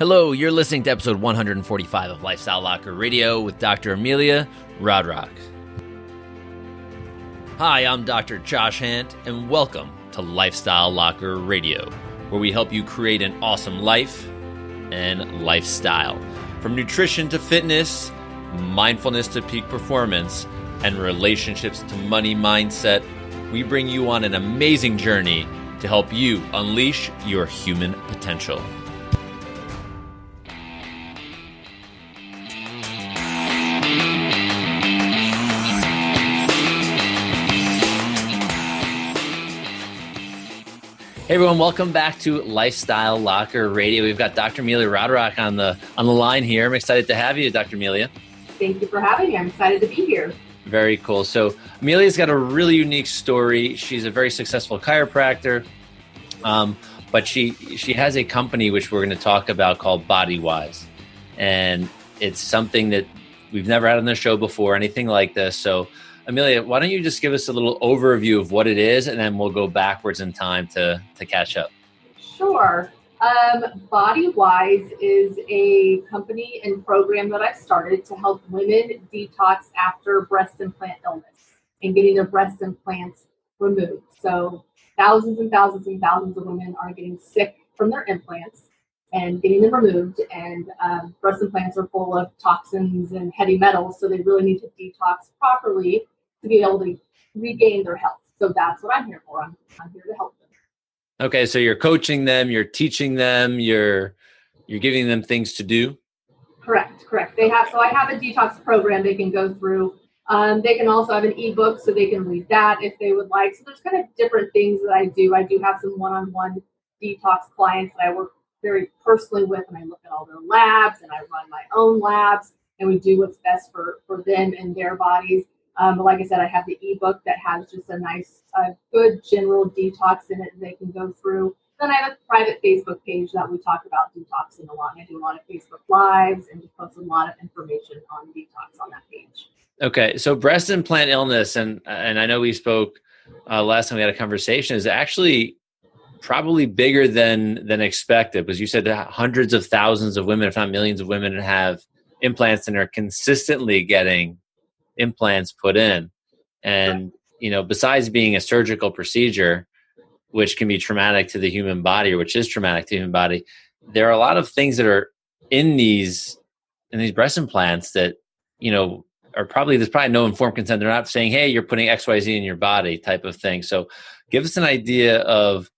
Hello, you're listening to episode 145 of Lifestyle Locker Radio with Dr. Amelia Rodrock. Hi, I'm Dr. Josh Hant, and welcome to Lifestyle Locker Radio, where we help you create an awesome life and lifestyle. From nutrition to fitness, mindfulness to peak performance, and relationships to money mindset, we bring you on an amazing journey to help you unleash your human potential. Hey everyone, welcome back to Lifestyle Locker Radio. We've got Dr. Amelia Rodrock on the line here. I'm excited to have you, Dr. Amelia. Thank you for having me. I'm excited to be here. Very cool. So Amelia's got a really unique story. She's a very successful chiropractor, but she has a company which we're going to talk about called BodyWise, and it's something that we've never had on the show before, anything like this. So Amelia, why don't you just give us a little overview of what it is, and then we'll go backwards in time to catch up. Sure. BodyWise is a company and program that I've started to help women detox after breast implant illness and getting their breast implants removed. So thousands and thousands and thousands of women are getting sick from their implants and getting them removed. And breast implants are full of toxins and heavy metals, so they really need to detox properly to be able to regain their health. So that's what I'm here for. I'm here to help them. Okay, so you're coaching them, you're teaching them, you're giving them things to do? Correct. I have a detox program they can go through. They can also have an ebook so they can read that if they would like. So there's kind of different things that I do. I do have some one-on-one detox clients that I work very personally with, and I look at all their labs and I run my own labs, and we do what's best for them and their bodies. But like I said, I have the ebook that has just a nice, good general detox in it they can go through. Then I have a private Facebook page that we talk about detoxing a lot. I do a lot of Facebook Lives and just post a lot of information on detox on that page. Okay, so breast implant illness, and I know we spoke last time we had a conversation, is actually probably bigger than expected, because you said that hundreds of thousands of women, if not millions of women, have implants and are consistently getting implants put in. And besides being a surgical procedure, which can be traumatic to the human body, or which is traumatic to the human body, there are a lot of things that are in these breast implants that there's probably no informed consent. They're not saying, hey, you're putting XYZ in your body type of thing. So give us an idea of,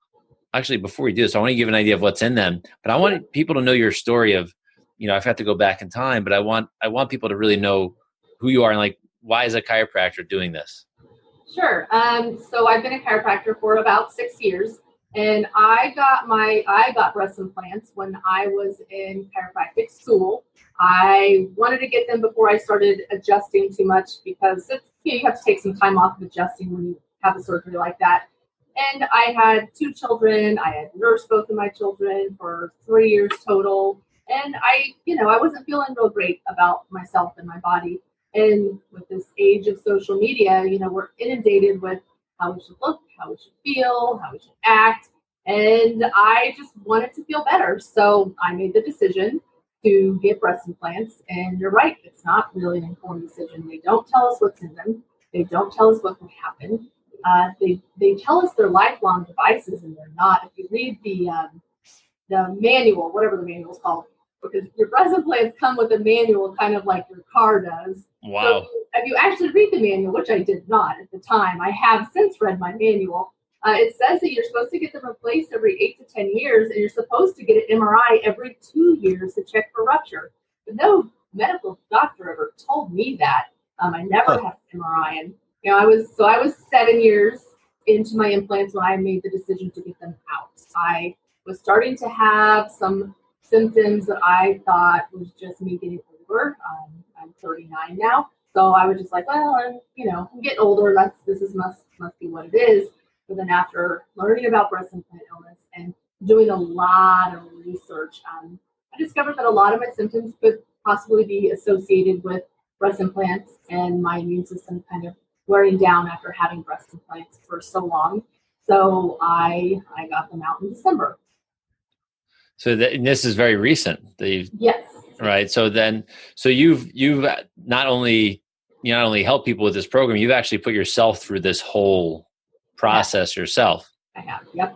actually, before we do this, I want to give an idea of what's in them, but I want people to know your story of, I've had to go back in time, but I want people to really know who you are and like, why is a chiropractor doing this? Sure. So I've been a chiropractor for about 6 years, and I got breast implants when I was in chiropractic school. I wanted to get them before I started adjusting too much, because you have to take some time off of adjusting when you have a surgery like that. And I had 2 children. I had nursed both of my children for 3 years total. And I wasn't feeling real great about myself and my body. And with this age of social media, we're inundated with how we should look, how we should feel, how we should act. And I just wanted to feel better. So I made the decision to get breast implants. And you're right, it's not really an informed decision. They don't tell us what's in them. They don't tell us what can happen. They tell us they're lifelong devices, and they're not. If you read the manual, whatever the manual is called, because your breast implants come with a manual, kind of like your car does. Wow. So if you actually read the manual, which I did not at the time, I have since read my manual, it says that you're supposed to get them replaced every 8 to 10 years, and you're supposed to get an MRI every 2 years to check for rupture. But no medical doctor ever told me that. I never had an MRI, and I was 7 years into my implants when I made the decision to get them out. I was starting to have some symptoms that I thought was just me getting older. I'm 39 now, so I was just like, well, I'm getting older. This must be what it is. But then after learning about breast implant illness and doing a lot of research, I discovered that a lot of my symptoms could possibly be associated with breast implants and my immune system kind of wearing down after having breast implants for so long. So I got them out in December. So and this is very recent. Yes. Right. So you've not only helped people with this program, you've actually put yourself through this whole process yourself. I have. Yep.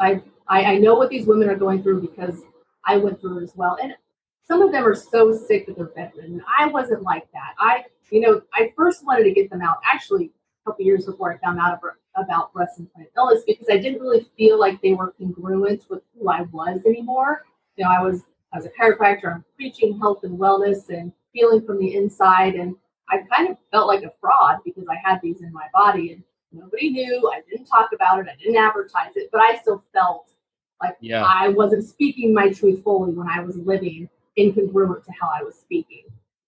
I know what these women are going through because I went through it as well. And some of them are so sick that they're bedridden. I wasn't like that. I first wanted to get them out actually a couple years before I found out about breast implant illness, because I didn't really feel like they were congruent with who I was anymore. I was a chiropractor. I'm preaching health and wellness and feeling from the inside. And I kind of felt like a fraud because I had these in my body and nobody knew. I didn't talk about it. I didn't advertise it, but I still felt like I wasn't speaking my truth fully when I was living incongruent to how I was speaking.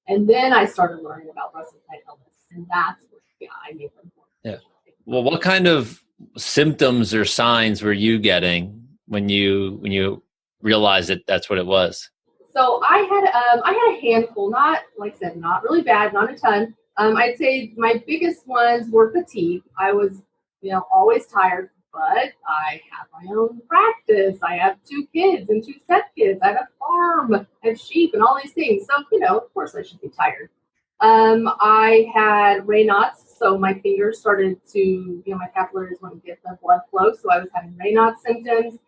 And then I started learning about breast implant illness, and that's what I made them. Yeah. Well, what kind of symptoms or signs were you getting when you realized that that's what it was? So I had a handful, not like I said, not really bad, not a ton. I'd say my biggest ones were fatigue. I was, always tired, but I have my own practice. I have 2 kids and 2 stepkids. I have a farm, I have sheep and all these things. So, of course I should be tired. I had Raynaud's, so my fingers started to, my capillaries wouldn't get the blood flow. So I was having Raynaud's symptoms.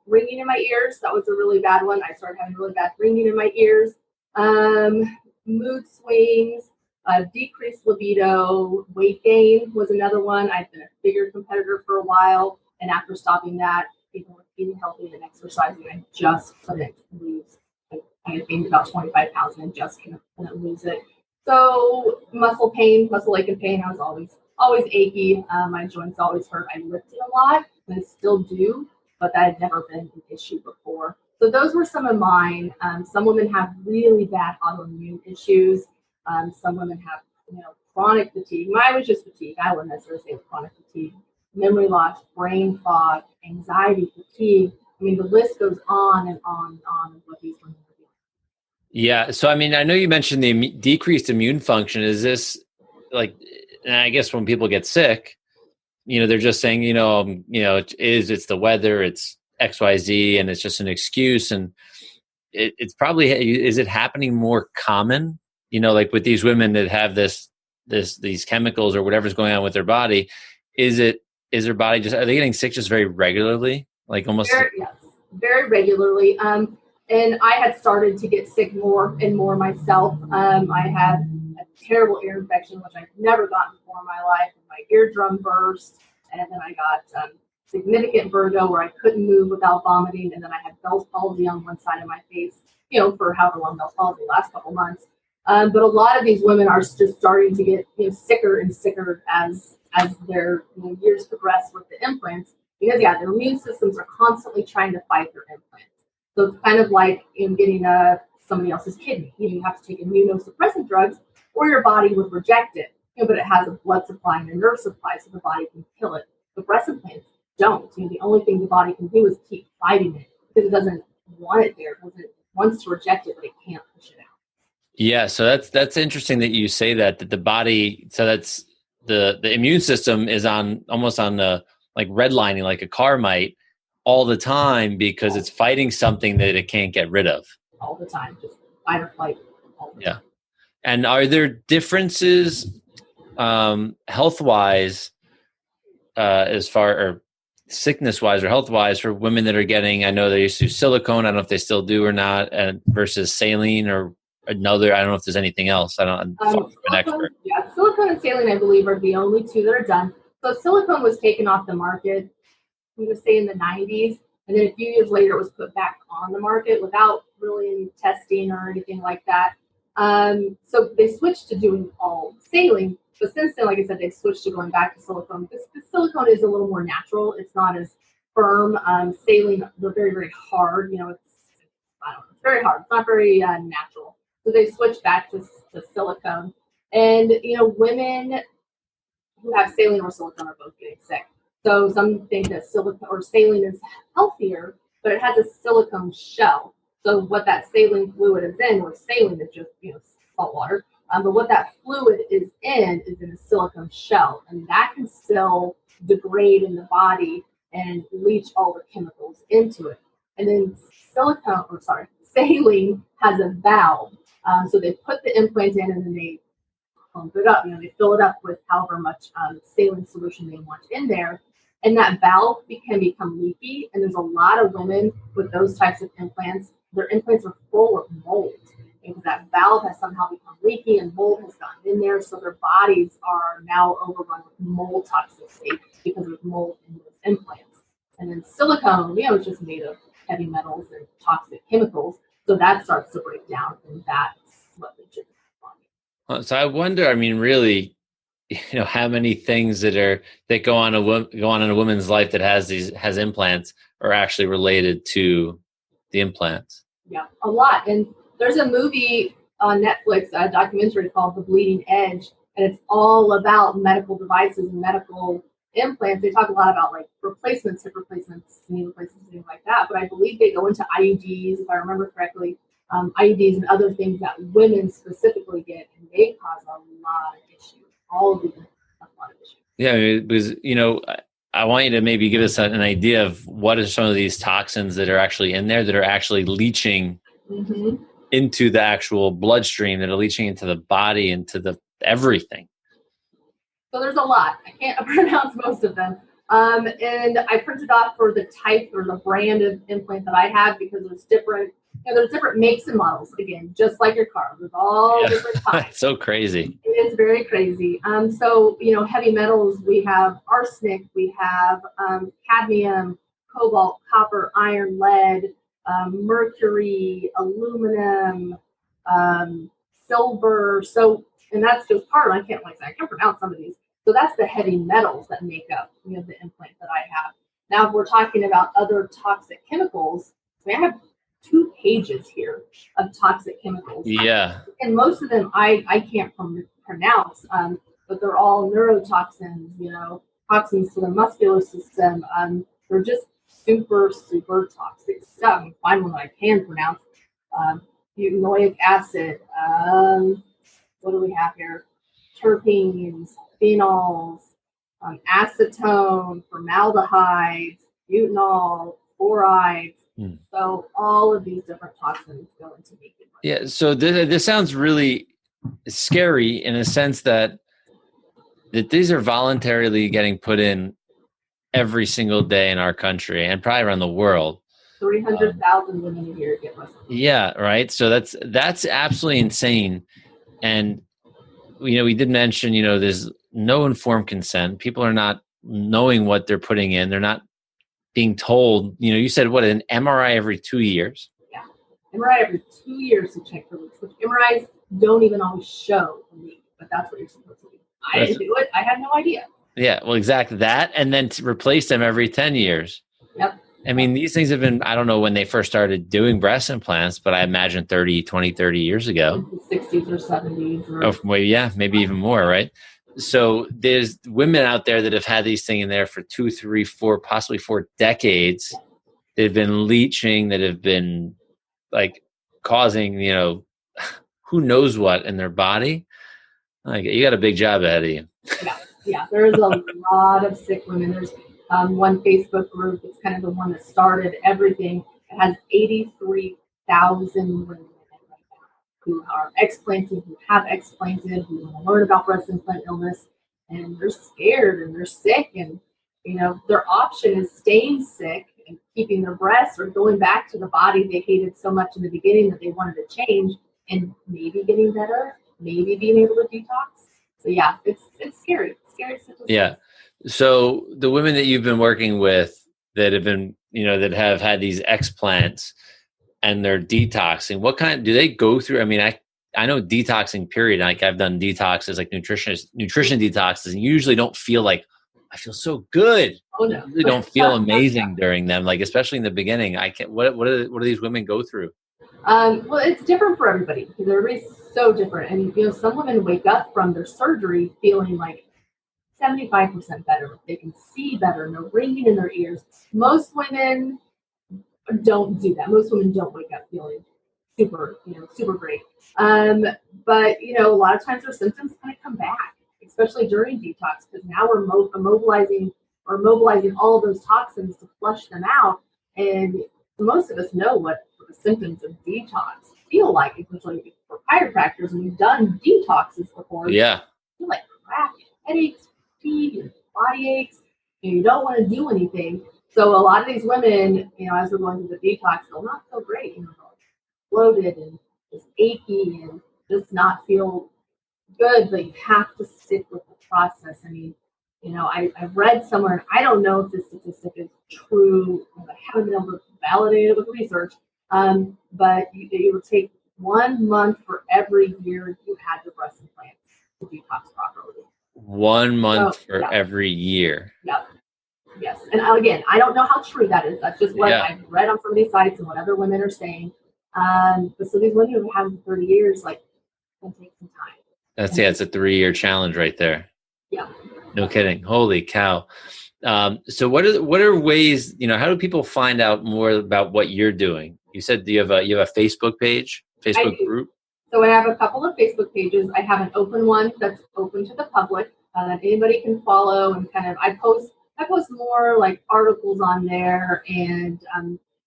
Ringing in my ears, that was a really bad one. I started having really bad ringing in my ears. Mood swings, decreased libido, weight gain was another one. I'd been a figure competitor for a while, and after stopping that, even with eating healthy and exercising, I just couldn't lose. I had gained about 25 pounds and just couldn't lose it. So muscle ache and pain, I was always achy. My joints always hurt. I lifted a lot, and I still do, but that had never been an issue before. So those were some of mine. Some women have really bad autoimmune issues. Some women have, chronic fatigue. Mine was just fatigue. I wouldn't necessarily say chronic fatigue. Memory loss, brain fog, anxiety, fatigue. I mean, the list goes on and on and on of what these women are doing. Yeah. So, I mean, I know you mentioned the decreased immune function. Is this and I guess when people get sick, they're just saying, it's the weather, it's XYZ, and it's just an excuse. And it's probably, is it happening more common, like with these women that have these chemicals or whatever's going on with their body? Is their body are they getting sick just very regularly? Like almost? Yes, very regularly. And I had started to get sick more and more myself. I had a terrible ear infection, which I've never gotten before in my life. My eardrum burst, and then I got significant vertigo where I couldn't move without vomiting, and then I had Bell's palsy on one side of my face, for however long Bell's palsy, last couple months. But a lot of these women are just starting to get sicker and sicker as their years progress with the implants, because their immune systems are constantly trying to fight their implants. So it's kind of like getting somebody else's kidney. You have to take immunosuppressant drugs, or your body would reject it. But it has a blood supply and a nerve supply, so the body can kill it. But breast implants don't. The only thing the body can do is keep fighting it because it doesn't want it there. It wants to reject it, but it can't push it out. Yeah, so that's interesting that you say that the body. So that's the immune system is almost on the redlining, like a car might, all the time because it's fighting something that it can't get rid of. All the time, just fight or flight. All the time. And are there differences health-wise, as far or sickness-wise or health-wise for women that are getting? I know they used to do silicone. I don't know if they still do or not, and versus saline or another. I don't know if there's anything else. I'm an expert. Yeah, silicone and saline, I believe, are the only 2 that are done. So silicone was taken off the market, we would say in the 90s, and then a few years later it was put back on the market without really any testing or anything like that. So they switched to doing all saline, but since then, like I said, they've switched to going back to silicone. This silicone is a little more natural. It's not as firm. Saline, they're very, very hard. It's very hard. It's not very natural. So they switched back to silicone. And, women who have saline or silicone are both getting sick. So some think that silicone or saline is healthier, but it has a silicone shell. So what that saline fluid is in, or saline is just, salt water. But what that fluid is in a silicone shell, and that can still degrade in the body and leach all the chemicals into it. And then saline has a valve. So they put the implant in and then they pump it up. They fill it up with however much saline solution they want in there. And that valve can become leaky. And there's a lot of women with those types of implants. Their implants are full of mold because that valve has somehow become leaky and mold has gotten in there. So their bodies are now overrun with mold toxicity because there's mold in those implants. And then silicone, is just made of heavy metals and toxic chemicals. So that starts to break down, and that's what the chip is on. So I wonder, really, how many things that go on in a woman's life that has implants are actually related to the implants. Yeah, a lot. And there's a movie on Netflix, a documentary called The Bleeding Edge, and it's all about medical devices and medical implants. They talk a lot about like replacements, hip replacements, knee replacements, things like that. But I believe they go into IUDs, if I remember correctly, IUDs and other things that women specifically get, and they cause a lot of issues. All of these have a lot of issues. Yeah, because I want you to maybe give us an idea of what are some of these toxins that are actually in there that are actually leaching into the actual bloodstream, that are leaching into the body, into the everything. So there's a lot. I can't pronounce most of them. And I printed off for the type or the brand of implant that I have because there's different makes and models, again, just like your car. There's all different types. It's so crazy. It is very crazy. So, heavy metals, we have arsenic, we have cadmium, cobalt, copper, iron, lead, mercury, aluminum, silver. So, and that's just part of, I can't pronounce some of these. So that's the heavy metals that make up, the implant that I have. Now, if we're talking about other toxic chemicals, I have 2 pages here of toxic chemicals. Yeah. And most of them I can't pronounce, but they're all neurotoxins, toxins to the muscular system. They're just super, super toxic stuff. Find one that I can pronounce. Butyric acid. What do we have here? Terpenes, phenols, acetone, formaldehyde, butanol, fluorides. So all of these different toxins go into making money. Yeah. So this sounds really scary in a sense that these are voluntarily getting put in every single day in our country and probably around the world. 300,000 women a year get breast implants. Yeah. Right. So that's absolutely insane. And we did mention, there's no informed consent. People are not knowing what they're putting in. They're not being told, you said an MRI every 2 years? Yeah, MRI every 2 years to check for leaks, which MRIs don't even always show a leak, but that's what you're supposed to do. I didn't do it. I had no idea. Yeah, well, exactly that. And then to replace them every 10 years. Yep. These things have been, I don't know when they first started doing breast implants, but I imagine 30 years ago. 60s or 70s. Well, yeah, maybe even more, right? So there's women out there that have had these things in there for 2, 3, 4, possibly 4 decades. They've been leaching, that have been like causing, who knows what in their body. Like, you got a big job ahead of you. Yeah. There's a lot of sick women. There's one Facebook group. It's kind of the one that started everything. It has 83,000 women who are explanted, who have explanted, who want to learn about breast implant illness, and they're scared and they're sick, and their option is staying sick and keeping their breasts, or going back to the body they hated so much in the beginning that they wanted to change, and maybe getting better, maybe being able to detox. So yeah, it's scary. It's scary. Yeah. So the women that you've been working with that have been, that have had these explants, and they're detoxing, what kind do they go through? I know detoxing period, like I've done detoxes, like nutrition detoxes, and usually don't feel like, I feel so good. Oh no. I really don't feel amazing during them, like especially in the beginning. What do these women go through? Well, it's different for everybody because everybody's so different. And some women wake up from their surgery feeling like 75% better. They can see better, no ringing in their ears. Most women don't do that. Most women don't wake up feeling super great. But a lot of times their symptoms kind of come back, especially during detox, because now we're mobilizing all of those toxins to flush them out. And most of us know what the symptoms of detox feel like, especially for chiropractors, and we've done detoxes before. Yeah. You feel like crap, headaches, fatigue, your body aches, and you don't want to do anything. So a lot of these women, as we're going through the detox, they'll not feel great. They'll bloated and just achy and just not feel good, but you have to stick with the process. I mean, I've read somewhere, and I don't know if this statistic is true, I haven't been able to validate it with research, but it would take 1 month for every year you had your breast implants to detox properly. 1 month for every year. Yep. Yes. And again, I don't know how true that is. That's just what I've read on some of these sites and what other women are saying. But so these women who have had them 30 years, like, can take some time. It's a 3-year challenge right there. Yeah. No kidding. Holy cow. So what are ways, how do people find out more about what you're doing? You said you have a Facebook page, Facebook group? So I have a couple of Facebook pages. I have an open one that's open to the public that anybody can follow, and kind of I post more like articles on there and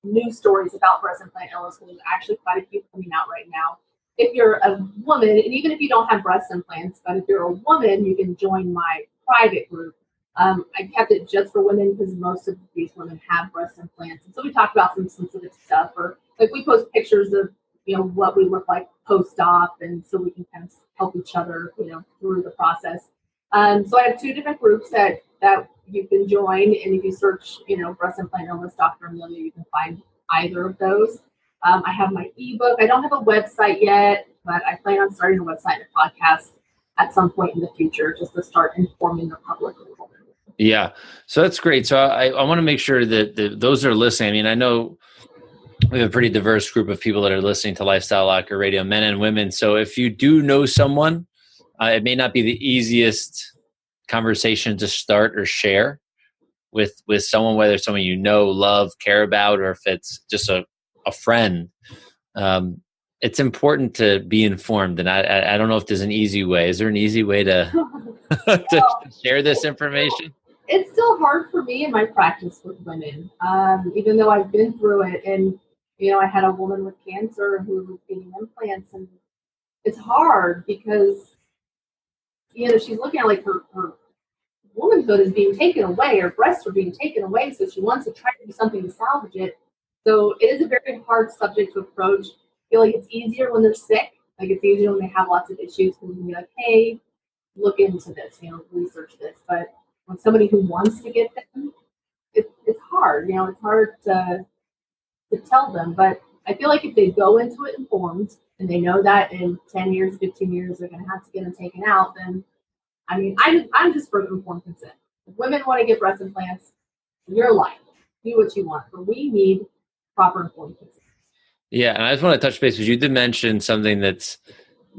news stories about breast implant illness, because there's actually quite a few coming out right now. If you're a woman, and even if you don't have breast implants, but if you're a woman, you can join my private group. I kept it just for women because most of these women have breast implants. And so we talk about some sensitive stuff, or like we post pictures of, what we look like post-op, and so we can kind of help each other, through the process. So I have 2 different groups that you can join, and if you search, breast implant illness, Dr. Amelia, you can find either of those. I have my ebook. I don't have a website yet, but I plan on starting a website and a podcast at some point in the future, just to start informing the public a little bit. Yeah. So that's great. So I want to make sure that those that are listening, I mean, I know we have a pretty diverse group of people that are listening to Lifestyle Locker Radio, men and women. So if you do know someone, it may not be the easiest conversation to start or share with someone, whether it's someone love, care about, or if it's just a friend. It's important to be informed, and I don't know if there's an easy way. Is there an easy way to to share this information? It's still hard for me in my practice with women, even though I've been through it. And I had a woman with cancer who was getting implants, and it's hard because she's looking at like her womanhood is being taken away, her breasts are being taken away, so she wants to try to do something to salvage it. So it is a very hard subject to approach. I feel like it's easier when they're sick. Like it's easier when they have lots of issues, because you can be like, hey, look into this, research this. But when somebody who wants to get them, it's hard. It's hard to tell them. But I feel like if they go into it informed, and they know that in 10 years, 15 years, they're going to have to get them taken out, then, I mean, I'm just for informed consent. If women want to get breast implants, your life, do what you want. But we need proper informed consent. Yeah, and I just want to touch base because you did mention something that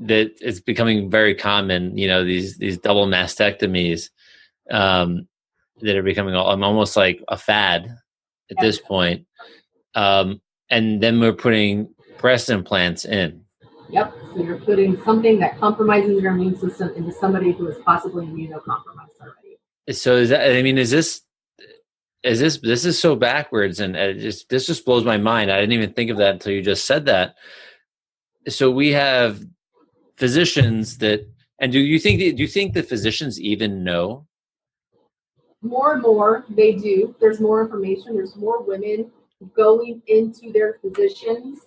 is becoming very common. These double mastectomies that are becoming almost like a fad at this point. And then we're putting breast implants in. Yep. So you're putting something that compromises your immune system into somebody who is possibly immunocompromised already. So this is so backwards, and this just blows my mind. I didn't even think of that until you just said that. So we have physicians and do you think the physicians even know? More and more they do. There's more information. There's more women going into their physicians,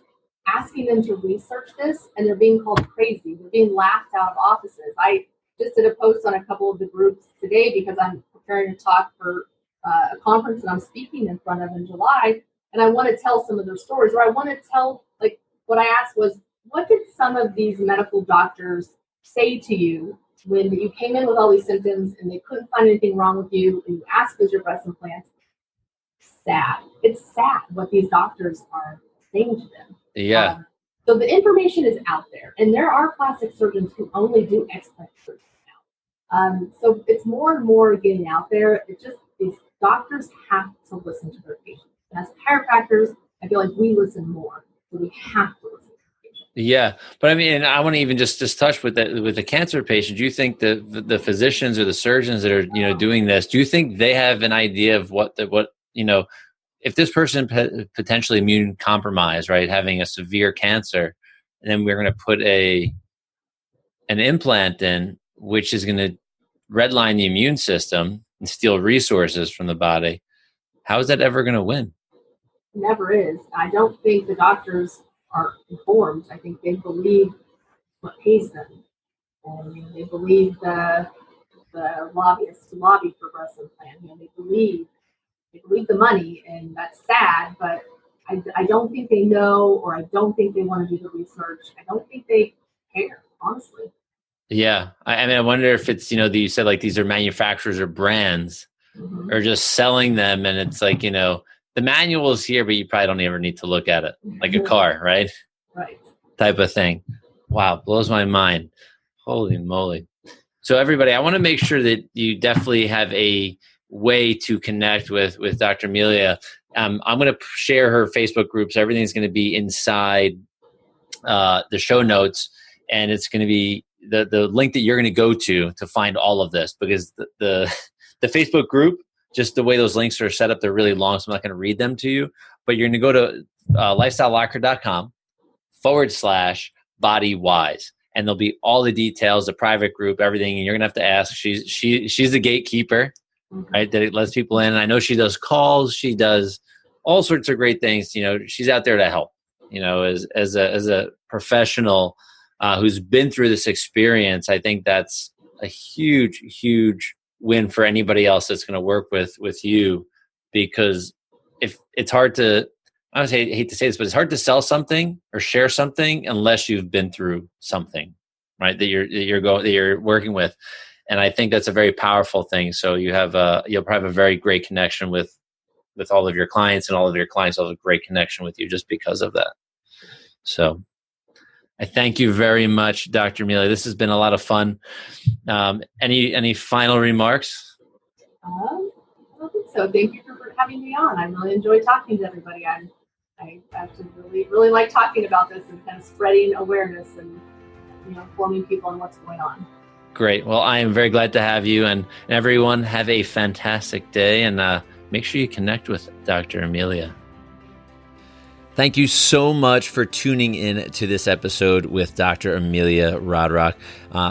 asking them to research this, and they're being called crazy. They're being laughed out of offices. I just did a post on a couple of the groups today because I'm preparing to talk for a conference that I'm speaking in front of in July, and I want to tell some of their stories, or I want to tell, like, what I asked was, what did some of these medical doctors say to you when you came in with all these symptoms and they couldn't find anything wrong with you, and you asked, was your breast implants? Sad. It's sad what these doctors are saying to them. Yeah. So the information is out there, and there are plastic surgeons who only do explant surgery now. So it's more and more getting out there. It's just these doctors have to listen to their patients. And as chiropractors, I feel like we listen more, so we have to listen to their patients. Yeah, but I mean, I want to even just touch with the cancer patient. Do you think the physicians or the surgeons that are doing this? Do you think they have an idea of what if this person potentially immune compromised, right, having a severe cancer, and then we're going to put an implant in, which is going to redline the immune system and steal resources from the body, how is that ever going to win? Never is. I don't think the doctors are informed. I think they believe what pays them, and they believe the lobbyists lobby for breast implant. They believe the money, and that's sad. But I don't think they know, or I don't think they want to do the research. I don't think they care, honestly. Yeah, I mean, I wonder if it's you said like these are manufacturers or brands, or just selling them, and it's like the manual is here, but you probably don't ever need to look at it, like a car, right? Right. Type of thing. Wow, blows my mind. Holy moly. So everybody, I want to make sure that you definitely have a way to connect with Dr. Amelia. I'm going to share her Facebook groups. Everything's going to be inside the show notes, and it's going to be the link that you're going to go to find all of this, because the Facebook group, just the way those links are set up, they're really long, so I'm not going to read them to you. But you're going to go to lifestylelocker.com/bodywise. And there'll be all the details, the private group, everything. And you're going to have to ask. She's the gatekeeper, right? That it lets people in. And I know she does calls. She does all sorts of great things. She's out there to help, as a professional who's been through this experience. I think that's a huge, huge win for anybody else that's going to work with you, because if it's hard to, I hate to say this, but it's hard to sell something or share something unless you've been through something, right? That you're working with, and I think that's a very powerful thing. So you'll have a very great connection with all of your clients, and all of your clients will have a great connection with you just because of that. So I thank you very much, Dr. Amelia. This has been a lot of fun. Any final remarks? I don't think so. Thank you for having me on. I really enjoyed talking to everybody. I actually really, really like talking about this and kind of spreading awareness and informing people on what's going on. Great. Well, I am very glad to have you, and everyone have a fantastic day, and make sure you connect with Dr. Amelia. Thank you so much for tuning in to this episode with Dr. Amelia Rodrock.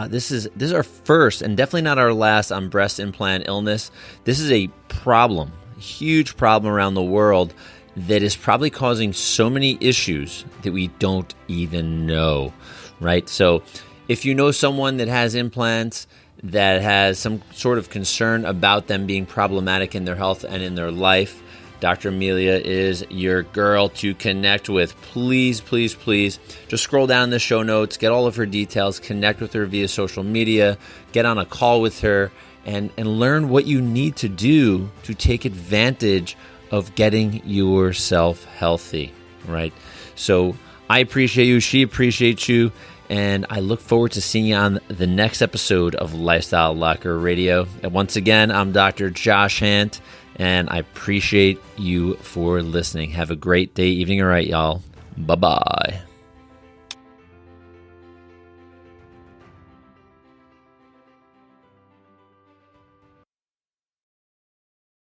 This is our first, and definitely not our last, on breast implant illness. This is a problem, a huge problem around the world that is probably causing so many issues that we don't even know, right? So if you know someone that has implants, that has some sort of concern about them being problematic in their health and in their life, Dr. Amelia is your girl to connect with. Please, please, please, just scroll down the show notes, get all of her details, connect with her via social media, get on a call with her, and learn what you need to do to take advantage of getting yourself healthy, right? So I appreciate you, she appreciates you, and I look forward to seeing you on the next episode of Lifestyle Locker Radio. And once again, I'm Dr. Josh Hant, and I appreciate you for listening. Have a great day, evening, all right, y'all. Bye-bye.